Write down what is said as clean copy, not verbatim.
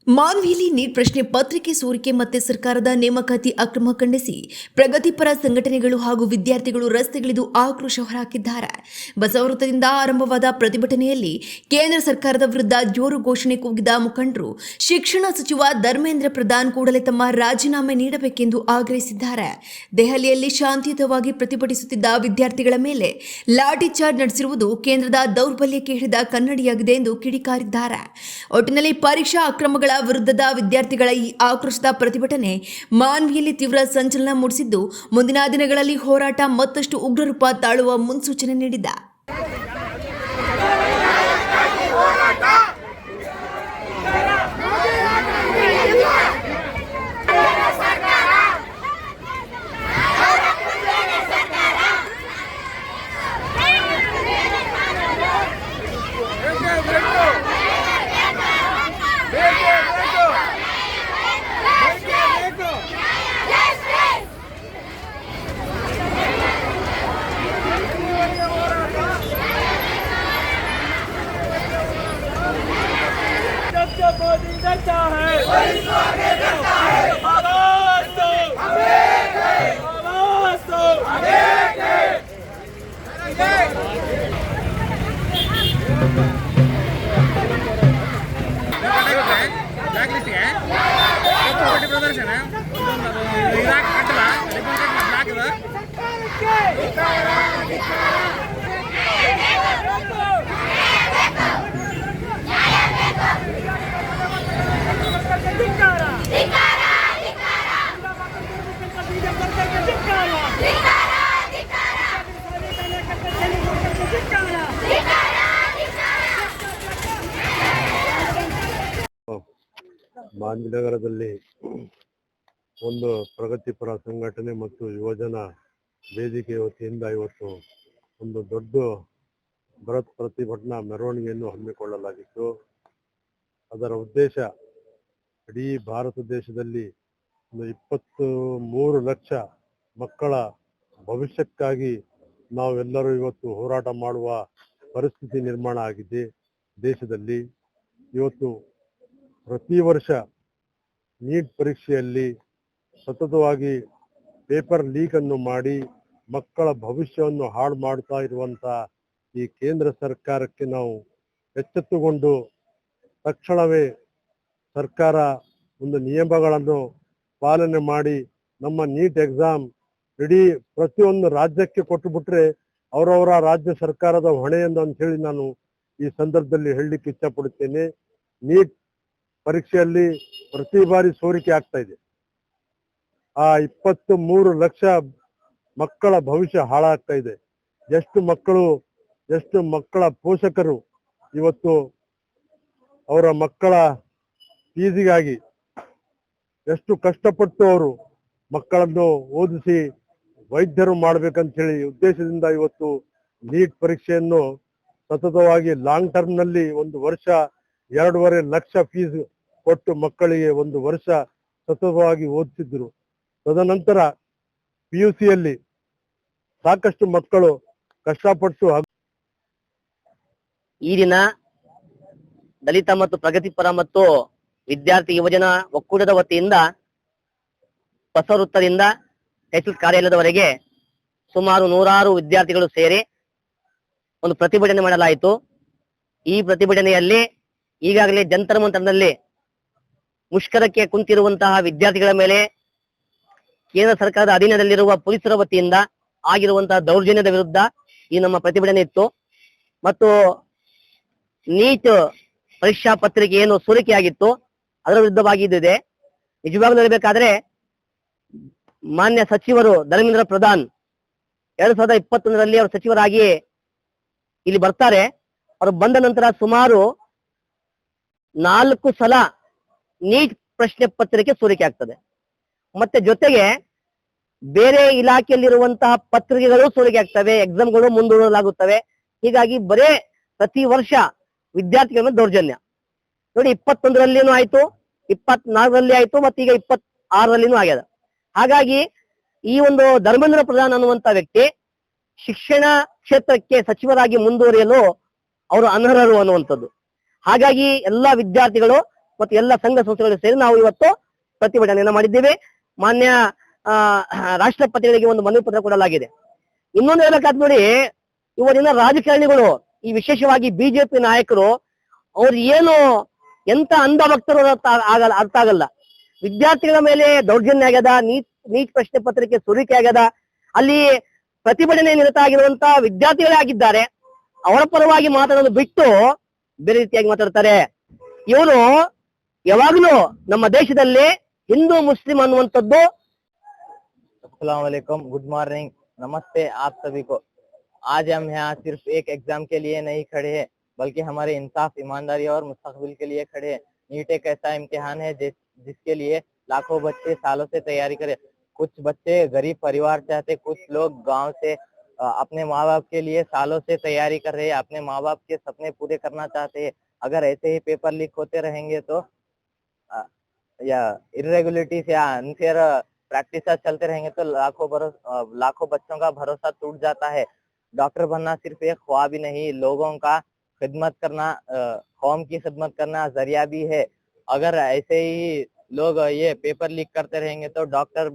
ಮಾನ್ವಿಯಲ್ಲಿ neat ಪ್ರಶ್ನೆ ಪತ್ರಿಕೆ ಸೋರಿಕೆ ಮತ್ತೆ ಸರ್ಕಾರದ ನೇಮಕಾತಿ ಅಕ್ರಮ ಖಂಡಿಸಿ ಪ್ರಗತಿಪರ ಸಂಘಟನೆಗಳು ಹಾಗೂ ವಿದ್ಯಾರ್ಥಿಗಳು ರಸ್ತೆಗಿಳಿದು ಆಕ್ರೋಶ ಹೊರಹಾಕಿದ್ದಾರೆ. ಬಸವವೃತ್ತದಿಂದ ಆರಂಭವಾದ ಪ್ರತಿಭಟನೆಯಲ್ಲಿ ಕೇಂದ್ರ ಸರ್ಕಾರದ ವಿರುದ್ಧ ಜೋರು ಘೋಷಣೆ ಕೂಗಿದ ಮುಖಂಡರು ಶಿಕ್ಷಣ ಸಚಿವ ಧರ್ಮೇಂದ್ರ ಪ್ರಧಾನ್ ಕೂಡಲೇ ತಮ್ಮ ರಾಜೀನಾಮೆ ನೀಡಬೇಕೆಂದು ಆಗ್ರಹಿಸಿದ್ದಾರೆ. ದೆಹಲಿಯಲ್ಲಿ ಶಾಂತಿಯುತವಾಗಿ ಪ್ರತಿಭಟಿಸುತ್ತಿದ್ದ ವಿದ್ಯಾರ್ಥಿಗಳ ಮೇಲೆ ಲಾಠಿ ಚಾರ್ಜ್ ನಡೆಸಿರುವುದು ಕೇಂದ್ರದ ದೌರ್ಬಲ್ಯಕ್ಕೆ ಹಿಡಿದ ಕನ್ನಡಿಯಾಗಿದೆ ಎಂದು ಕಿಡಿಕಾರಿದ್ದಾರೆ. ಒಟ್ಟಿನಲ್ಲಿ ಪರೀಕ್ಷಾ ಅಕ್ರಮಗಳ ವಿರುದ್ಧದ ವಿದ್ಯಾರ್ಥಿಗಳ ಈ ಆಕ್ರೋಶದ ಪ್ರತಿಭಟನೆ ಮಾನ್ವಿಯಲ್ಲಿ ತೀವ್ರ ಸಂಚಲನ ಮೂಡಿಸಿದ್ದು, ಮುಂದಿನ ದಿನಗಳಲ್ಲಿ ಹೋರಾಟ ಮತ್ತಷ್ಟು ಉಗ್ರರೂಪ ತಾಳುವ ಮುನ್ಸೂಚನೆ ನೀಡಿದೆ. मोदी करता है वही तो आगे करता है। आवाज दो आवाज दो प्रदर्शन ಮಾನ್ವಿನಗರದಲ್ಲಿ ಒಂದು ಪ್ರಗತಿಪರ ಸಂಘಟನೆ ಮತ್ತು ಯುವಜನ ವೇದಿಕೆ ವತಿಯಿಂದ ಇವತ್ತು ಒಂದು ದೊಡ್ಡ ಬೃಹತ್ ಪ್ರತಿಭಟನಾ ಮೆರವಣಿಗೆಯನ್ನು ಹಮ್ಮಿಕೊಳ್ಳಲಾಗಿತ್ತು. ಅದರ ಉದ್ದೇಶ ಇಡೀ ಭಾರತ ದೇಶದಲ್ಲಿ ಒಂದು 23 ಲಕ್ಷ ಮಕ್ಕಳ ಭವಿಷ್ಯಕ್ಕಾಗಿ ನಾವೆಲ್ಲರೂ ಇವತ್ತು ಹೋರಾಟ ಮಾಡುವ ಪರಿಸ್ಥಿತಿ ನಿರ್ಮಾಣ ಆಗಿದೆ. ದೇಶದಲ್ಲಿ ಇವತ್ತು ಪ್ರತಿ ವರ್ಷ ನೀಟ್ ಪರೀಕ್ಷೆಯಲ್ಲಿ ಸತತವಾಗಿ ಪೇಪರ್ ಲೀಕ್ ಅನ್ನು ಮಾಡಿ ಮಕ್ಕಳ ಭವಿಷ್ಯವನ್ನು ಹಾಳು ಮಾಡ್ತಾ ಇರುವಂತ ಈ ಕೇಂದ್ರ ಸರ್ಕಾರಕ್ಕೆ ನಾವು ಎಚ್ಚೆತ್ತುಕೊಂಡು ತಕ್ಷಣವೇ ಸರ್ಕಾರ ಒಂದು ನಿಯಮಗಳನ್ನು ಪಾಲನೆ ಮಾಡಿ ನಮ್ಮ ನೀಟ್ ಎಕ್ಸಾಮ್ ಇಡೀ ಪ್ರತಿಯೊಂದು ರಾಜ್ಯಕ್ಕೆ ಕೊಟ್ಟು ಬಿಟ್ರೆ ಅವರವರ ರಾಜ್ಯ ಸರ್ಕಾರದ ಹೊಣೆಯಿಂದ ಅಂತ ಹೇಳಿ ನಾನು ಈ ಸಂದರ್ಭದಲ್ಲಿ ಹೇಳಲಿಕ್ಕೆ ಇಷ್ಟಪಡುತ್ತೇನೆ. ನೀಟ್ ಪರೀಕ್ಷೆಯಲ್ಲಿ ಪ್ರತಿ ಬಾರಿ ಸೋರಿಕೆ ಆಗ್ತಾ ಇದೆ. ಆ 23 ಲಕ್ಷ ಮಕ್ಕಳ ಭವಿಷ್ಯ ಹಾಳಾಗ್ತಾ ಇದೆ. ಎಷ್ಟು ಮಕ್ಕಳ ಪೋಷಕರು ಇವತ್ತು ಅವರ ಮಕ್ಕಳ ಫೀಸಿಗಾಗಿ ಎಷ್ಟು ಕಷ್ಟಪಟ್ಟು ಅವರು ಮಕ್ಕಳನ್ನು ಓದಿಸಿ ವೈದ್ಯರು ಮಾಡ್ಬೇಕಂತ ಹೇಳಿ ಉದ್ದೇಶದಿಂದ ಇವತ್ತು ನೀಟ್ ಪರೀಕ್ಷೆಯನ್ನು ಸತತವಾಗಿ ಲಾಂಗ್ ಟರ್ಮ್ ನಲ್ಲಿ 1 ವರ್ಷ 2.5 ಲಕ್ಷ ಫೀಸ್ ಕೊಟ್ಟು ಮಕ್ಕಳಿಗೆ 1 ವರ್ಷ ಸತತವಾಗಿ ಓದಿಸಿದ್ರು. ತದನಂತರ PUCಯಲ್ಲಿ ಸಾಕಷ್ಟು ಮಕ್ಕಳು ಕಷ್ಟಪಟ್ಟು ಈ ದಿನ ದಲಿತ ಮತ್ತು ಪ್ರಗತಿಪರ ಮತ್ತು ವಿದ್ಯಾರ್ಥಿ ಯುವಜನ ಒಕ್ಕೂಟದ ವತಿಯಿಂದ ಬಸವವೃತ್ತದಿಂದ ತಹಸೀಲ್ ಕಾರ್ಯಾಲಯದವರೆಗೆ ಸುಮಾರು 100 ವಿದ್ಯಾರ್ಥಿಗಳು ಸೇರಿ ಒಂದು ಪ್ರತಿಭಟನೆ ಮಾಡಲಾಯಿತು. ಈ ಪ್ರತಿಭಟನೆಯಲ್ಲಿ ಈಗಾಗಲೇ ಜಂತರ್ ಮಂತರ್ನಲ್ಲಿ ಮುಷ್ಕರಕ್ಕೆ ಕುಂತಿರುವಂತಹ ವಿದ್ಯಾರ್ಥಿಗಳ ಮೇಲೆ ಕೇಂದ್ರ ಸರ್ಕಾರದ ಅಧೀನದಲ್ಲಿರುವ ಪೊಲೀಸರ ವತಿಯಿಂದ ಆಗಿರುವಂತಹ ದೌರ್ಜನ್ಯದ ವಿರುದ್ಧ ಈ ನಮ್ಮ ಪ್ರತಿಭಟನೆ ಇತ್ತು. ಮತ್ತು ನೀಟ್ ಪರೀಕ್ಷಾ ಪತ್ರಿಕೆ ಏನು ಸೋರಿಕೆಯಾಗಿತ್ತು ಅದರ ವಿರುದ್ಧವಾಗಿದ್ದಿದೆ. ನಿಜವಾಗ್ಲೂ ಹೇಳಬೇಕಾದ್ರೆ ಮಾನ್ಯ ಸಚಿವರು ಧರ್ಮೇಂದ್ರ ಪ್ರಧಾನ್ 2021ರಲ್ಲಿ ಅವರು ಸಚಿವರಾಗಿ ಇಲ್ಲಿ ಬರ್ತಾರೆ. ಅವರು ಬಂದ ನಂತರ ಸುಮಾರು 4 ಸಲ ನೀಟ್ ಪ್ರಶ್ನೆ ಪತ್ರಿಕೆ ಸೋರಿಕೆ ಆಗ್ತದೆ. ಮತ್ತೆ ಜೊತೆಗೆ ಬೇರೆ ಇಲಾಖೆಯಲ್ಲಿರುವಂತಹ ಪತ್ರಿಕೆಗಳು ಸೋರಿಕೆ ಆಗ್ತವೆ, ಎಕ್ಸಾಮ್ಗಳು ಮುಂದೂಡಲಾಗುತ್ತವೆ. ಹೀಗಾಗಿ ಬರೇ ಪ್ರತಿ ವರ್ಷ ವಿದ್ಯಾರ್ಥಿಗಳ ಮೇಲೆ ದೌರ್ಜನ್ಯ ನೋಡಿ. 21ರಲ್ಲಿನೂ ಆಯ್ತು, 24ರಲ್ಲಿ ಆಯ್ತು, ಮತ್ತೆ ಈಗ 26ರಲ್ಲಿನೂ ಆಗ್ಯದ. ಹಾಗಾಗಿ ಈ ಒಂದು ಧರ್ಮೇಂದ್ರ ಪ್ರಧಾನ್ ಅನ್ನುವಂತ ವ್ಯಕ್ತಿ ಶಿಕ್ಷಣ ಕ್ಷೇತ್ರಕ್ಕೆ ಸಚಿವರಾಗಿ ಮುಂದುವರಿಯಲು ಅವರು ಅನರ್ಹರು ಅನ್ನುವಂಥದ್ದು. ಹಾಗಾಗಿ ಎಲ್ಲಾ ವಿದ್ಯಾರ್ಥಿಗಳು ಮತ್ತು ಎಲ್ಲ ಸಂಘ ಸಂಸ್ಥೆಗಳು ಸೇರಿ ನಾವು ಇವತ್ತು ಪ್ರತಿಭಟನೆಯನ್ನ ಮಾಡಿದ್ದೇವೆ. ಮಾನ್ಯ ರಾಷ್ಟ್ರಪತಿಗಳಿಗೆ ಒಂದು ಮನವಿ ಪತ್ರ ಕೊಡಲಾಗಿದೆ. ಇನ್ನೊಂದು ಹೇಳಕ್ಕಾದ್ ನೋಡಿ, ಇವತ್ತಿನ ರಾಜಕಾರಣಿಗಳು, ಈ ವಿಶೇಷವಾಗಿ ಬಿಜೆಪಿ ನಾಯಕರು, ಅವ್ರು ಏನು ಎಂತ ಅಂಧಭಕ್ತರು ಅರ್ಥ ಆಗಲ್ಲ. ವಿದ್ಯಾರ್ಥಿಗಳ ಮೇಲೆ ದೌರ್ಜನ್ಯ ಆಗ್ಯದ, ನೀಟ್ ಪ್ರಶ್ನೆ ಪತ್ರಿಕೆ ಸೋರಿಕೆ ಆಗ್ಯದ, ಅಲ್ಲಿ ಪ್ರತಿಭಟನೆ ನಿರತ ಆಗಿರುವಂತ ವಿದ್ಯಾರ್ಥಿಗಳೇ ಆಗಿದ್ದಾರೆ. ಅವರ ಪರವಾಗಿ ಮಾತಾಡೋದು ಬಿಟ್ಟು ಬೇರೆ ರೀತಿಯಾಗಿ ಮಾತಾಡ್ತಾರೆ. ಇವರು ಯಾವಾಗಲೂ ನಮ್ಮ ದೇಶದಲ್ಲಿ ಹಿಂದೂ ಮುಸ್ಲಿಂ ಅನ್ನುವಂಥದ್ದು. अस्सलाम वालेकुम, गुड मॉर्निंग, नमस्ते आप सभी को। आज हम यहाँ सिर्फ एक एग्जाम के लिए नहीं खड़े हैं, बल्कि हमारे इंसाफ, ईमानदारी और मुस्तकबिल के लिए खड़े हैं। नीट एक ऐसा इम्तिहान है जिसके लिए लाखों बच्चे सालों से तैयारी करे। कुछ बच्चे गरीब परिवार से आते, कुछ लोग गांव से अपने माँ बाप के लिए सालों से तैयारी कर रहे हैं, अपने माँ बाप के सपने पूरे करना चाहते हैं। अगर ऐसे ही पेपर लीक होते रहेंगे तो या इरेगुलरिटीज या अनफेयर प्रैक्टिस चलते रहेंगे तो लाखों बच्चों का भरोसा टूट जाता है। डॉक्टर बनना सिर्फ एक ख्वाब ही नहीं, लोगों का खिदमत करना, कौम की खिदमत करना जरिया भी है। अगर ऐसे ही लोग ये पेपर लीक करते रहेंगे तो डॉक्टर